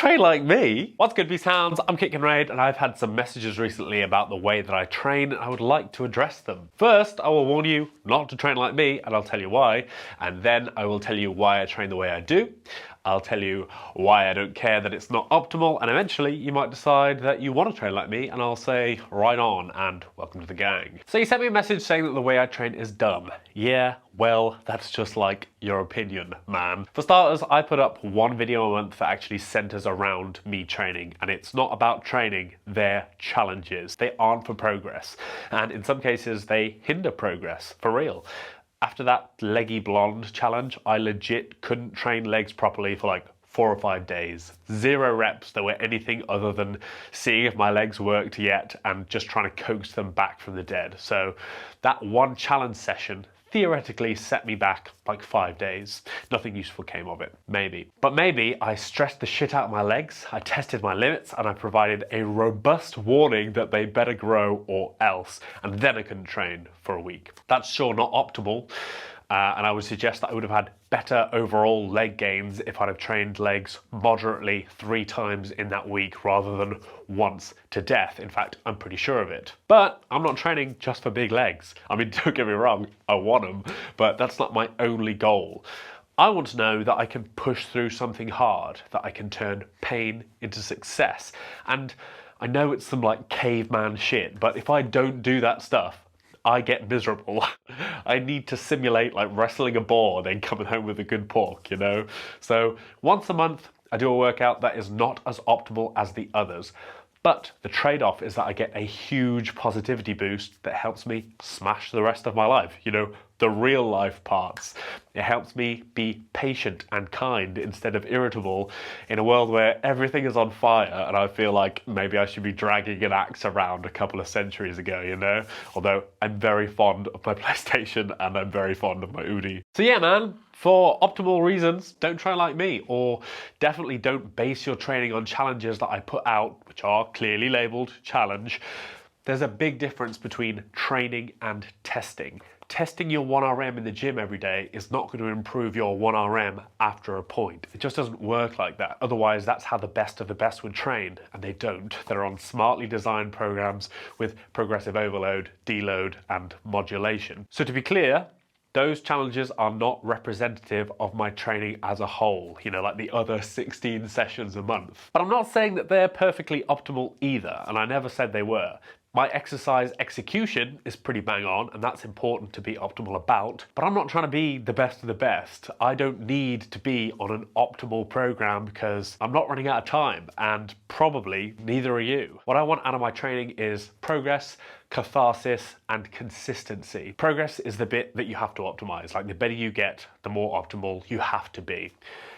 train like me? What's good, B-Sounds? I'm Kit Kinraid, and I've had some messages recently about the way that I train, and I would like to address them. First, I will warn you not to train like me, and I'll tell you why, and then I will tell you why I train the way I do. I'll tell you why I don't care that it's not optimal, and eventually you might decide that you want to train like me, and I'll say, right on, and welcome to the gang. So you sent me a message saying that the way I train is dumb. Yeah, well, that's just like your opinion, man. For starters, I put up one video a month that actually centers around me training, and it's not about training, they're challenges. They aren't for progress, and in some cases they hinder progress, for real. After that leggy blonde challenge, I legit couldn't train legs properly for like 4 or 5 days. 0 reps that were anything other than seeing if my legs worked yet and just trying to coax them back from the dead. So that one challenge session theoretically set me back like 5 days. Nothing useful came of it, maybe. But maybe I stressed the shit out of my legs, I tested my limits, and I provided a robust warning that they better grow or else, and then I couldn't train for a week. That's sure not optimal, and I would suggest that I would have had better overall leg gains if I'd have trained legs moderately 3 times in that week rather than once to death. In fact, I'm pretty sure of it. But I'm not training just for big legs. I mean, don't get me wrong, I want them, but that's not my only goal. I want to know that I can push through something hard, that I can turn pain into success. And I know it's some like caveman shit, but if I don't do that stuff, I get miserable. I need to simulate like wrestling a boar, then coming home with a good pork, you know? So once a month, I do a workout that is not as optimal as the others. But the trade-off is that I get a huge positivity boost that helps me smash the rest of my life, you know, the real life parts. It helps me be patient and kind instead of irritable in a world where everything is on fire and I feel like maybe I should be dragging an axe around a couple of centuries ago, you know? Although I'm very fond of my PlayStation and I'm very fond of my Udi. So yeah, man, for optimal reasons, don't train like me, or definitely don't base your training on challenges that I put out, which are clearly labeled challenge. There's a big difference between training and testing. Testing your 1RM in the gym every day is not going to improve your 1RM after a point. It just doesn't work like that. Otherwise, that's how the best of the best would train, and they don't. They're on smartly designed programs with progressive overload, deload, and modulation. So to be clear, those challenges are not representative of my training as a whole, you know, like the other 16 sessions a month. But I'm not saying that they're perfectly optimal either, and I never said they were. My exercise execution is pretty bang on, and that's important to be optimal about, but I'm not trying to be the best of the best. I don't need to be on an optimal program because I'm not running out of time, and probably neither are you. What I want out of my training is progress, catharsis, and consistency. Progress is the bit that you have to optimize. Like, the better you get, the more optimal you have to be.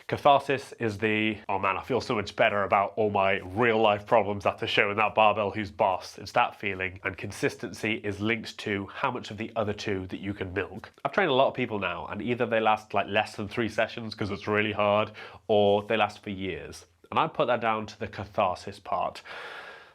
Catharsis is the, oh man, I feel so much better about all my real life problems after showing that barbell who's boss. It's that feeling. And consistency is linked to how much of the other two that you can milk. I've trained a lot of people now, and either they last like less than 3 sessions because it's really hard, or they last for years. And I put that down to the catharsis part.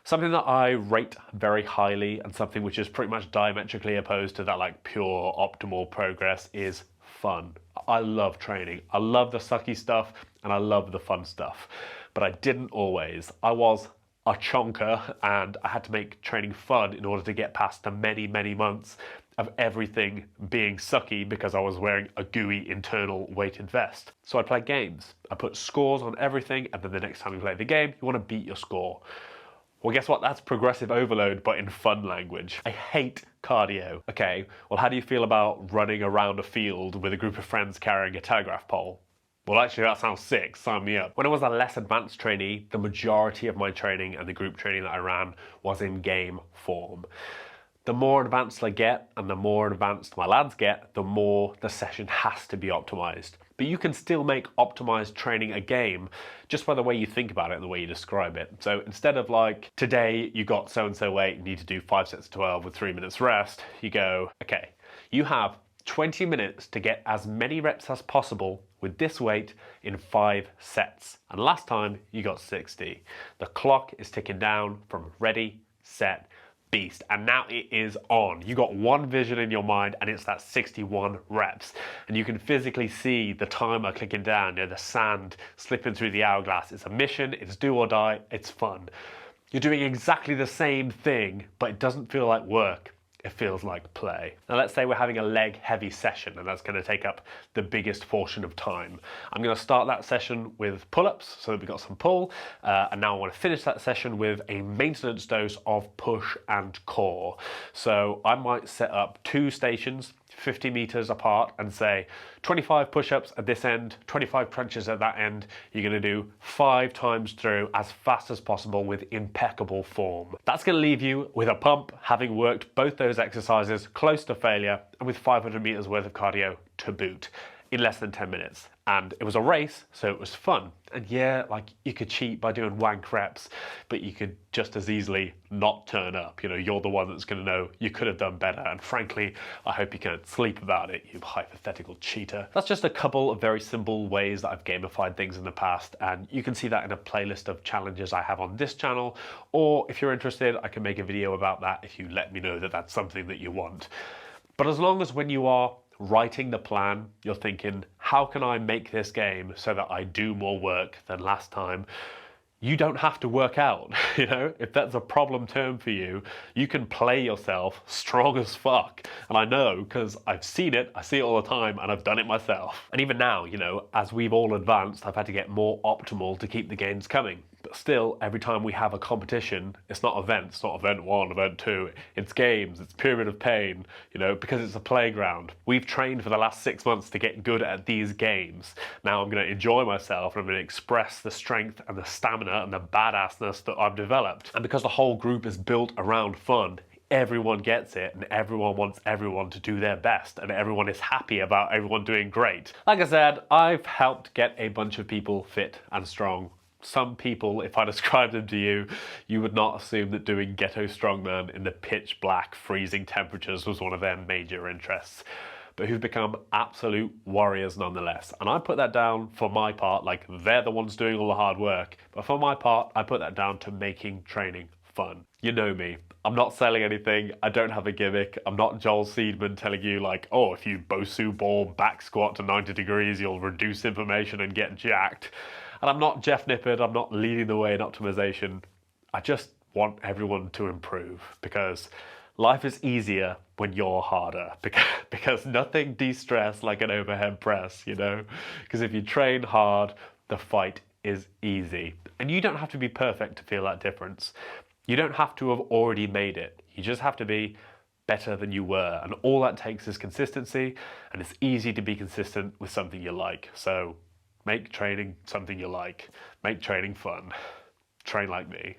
Something that I rate very highly, and something which is pretty much diametrically opposed to that like pure optimal progress, is fun. I love training. I love the sucky stuff and I love the fun stuff. But I didn't always. I was a chonker and I had to make training fun in order to get past the many, many months of everything being sucky because I was wearing a gooey internal weighted vest. So I played games. I put scores on everything, and then the next time you play the game, you want to beat your score. Well, guess what? That's progressive overload, but in fun language. I hate cardio. Okay, well, how do you feel about running around a field with a group of friends carrying a telegraph pole? Well, actually, that sounds sick. Sign me up. When I was a less advanced trainee, the majority of my training and the group training that I ran was in game form. The more advanced I get, and the more advanced my lads get, the more the session has to be optimized. But you can still make optimized training a game just by the way you think about it and the way you describe it. So instead of like, today you got so-and-so weight, you need to do 5 sets of 12 with 3 minutes rest, you go, okay, you have 20 minutes to get as many reps as possible with this weight in 5 sets. And last time you got 60. The clock is ticking down from ready, set, beast, and now it is on. You got one vision in your mind, and it's that 61 reps, and you can physically see the timer clicking down, the sand slipping through the hourglass. It's a mission, it's do or die, it's fun. You're doing exactly the same thing, but it doesn't feel like work. It feels like play. Now let's say we're having a leg heavy session, and that's going to take up the biggest portion of time. I'm going to start that session with pull-ups so that we've got some pull, and now I want to finish that session with a maintenance dose of push and core. So I might set up 2 stations 50 meters apart and say 25 push-ups at this end, 25 crunches at that end. You're going to do 5 times through as fast as possible with impeccable form. That's going to leave you with a pump, having worked both those exercises close to failure and with 500 meters worth of cardio to boot in less than 10 minutes. And it was a race, so it was fun. And yeah, like, you could cheat by doing wank reps, but you could just as easily not turn up. You're the one that's going to know you could have done better. And frankly, I hope you can't sleep about it, you hypothetical cheater. That's just a couple of very simple ways that I've gamified things in the past. And you can see that in a playlist of challenges I have on this channel. Or if you're interested, I can make a video about that if you let me know that that's something that you want. But as long as when you are writing the plan, you're thinking, how can I make this game so that I do more work than last time? You don't have to work out, If that's a problem term for you, you can play yourself strong as fuck. And I know, because I've seen it, I see it all the time, and I've done it myself. And even now, as we've all advanced, I've had to get more optimal to keep the gains coming. But still, every time we have a competition, it's not events, it's not event 1, event 2, it's games, it's Pyramid of Pain, because it's a playground. We've trained for the last 6 months to get good at these games. Now I'm going to enjoy myself, and I'm going to express the strength and the stamina and the badassness that I've developed. And because the whole group is built around fun, everyone gets it, and everyone wants everyone to do their best, and everyone is happy about everyone doing great. Like I said, I've helped get a bunch of people fit and strong. Some people, if I describe them to you, you would not assume that doing ghetto strongman in the pitch black freezing temperatures was one of their major interests, but who've become absolute warriors nonetheless. And I put that down, for my part, like, they're the ones doing all the hard work, but for my part, I put that down to making training fun. You know me. I'm not selling anything. I don't have a gimmick. I'm not Joel Seedman telling you, like, oh, if you Bosu ball back squat to 90 degrees, you'll reduce inflammation and get jacked. And I'm not Jeff Nippard. I'm not leading the way in optimization. I just want everyone to improve, because life is easier when you're harder, because nothing de-stress like an overhead press, Because if you train hard, the fight is easy. And you don't have to be perfect to feel that difference. You don't have to have already made it. You just have to be better than you were. And all that takes is consistency, and it's easy to be consistent with something you like. So make training something you like. Make training fun. Train like me.